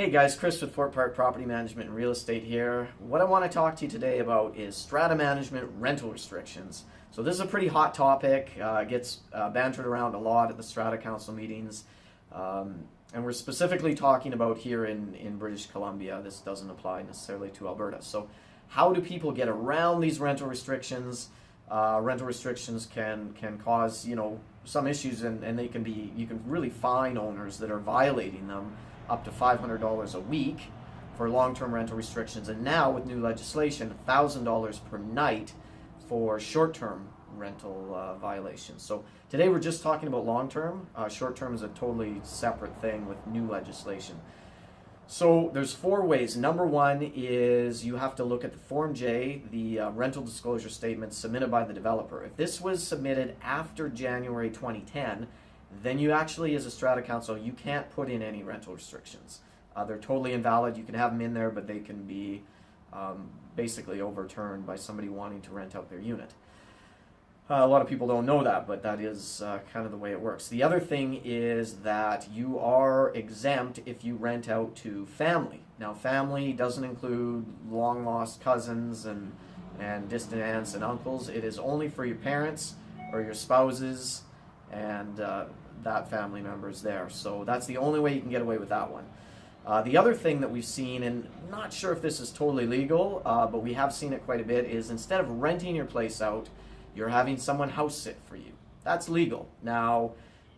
Hey guys, Chris with Fort Park Property Management and Real Estate here. What I want to talk to you today about is strata management rental restrictions. So this is a pretty hot topic, gets bantered around a lot at the strata council meetings, and we're specifically talking about here in British Columbia. This doesn't apply necessarily to Alberta. So how do people get around these rental restrictions? Rental restrictions can cause some issues, and they can be, you can really fine owners that are violating them up to $500 a week for long-term rental restrictions, and now with new legislation, $1,000 per night for short-term rental violations. So today we're just talking about long-term. Short-term is a totally separate thing with new legislation. So there's four ways. Number one is you have to look at the Form J, the rental disclosure statement submitted by the developer. If this was submitted after January 2010, then you actually, as a strata council, you can't put in any rental restrictions. They're totally invalid. You can have them in there, but they can be basically overturned by somebody wanting to rent out their unit. A lot of people don't know that, but that is kind of the way it works. The other thing is that you are exempt if you rent out to family. Now, family doesn't include long-lost cousins and distant aunts and uncles. It is only for your parents or your spouses and that family members there. So that's the only way you can get away with that one. The other thing that we've seen, and not sure if this is totally legal, but we have seen it quite a bit, is instead of renting your place out, you're having someone house sit for you. That's legal. Now,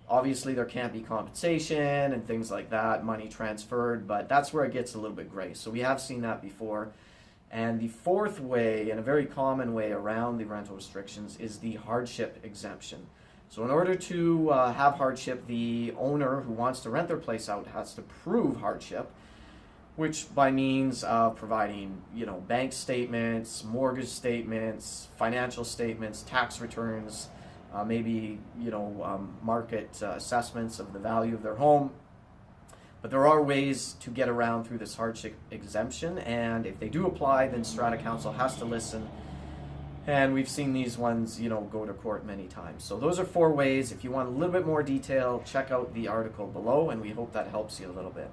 obviously there can't be compensation and things like that, money transferred, but that's where it gets a little bit gray. So we have seen that before. And the fourth way, and a very common way around the rental restrictions, is the hardship exemption. So in order to have hardship, the owner who wants to rent their place out has to prove hardship, which by means of providing, bank statements, mortgage statements, financial statements, tax returns, maybe, market assessments of the value of their home. But there are ways to get around through this hardship exemption, and if they do apply, then Strata Council has to listen. And we've seen these ones, go to court many times. So those are four ways. If you want a little bit more detail, check out the article below, and we hope that helps you a little bit.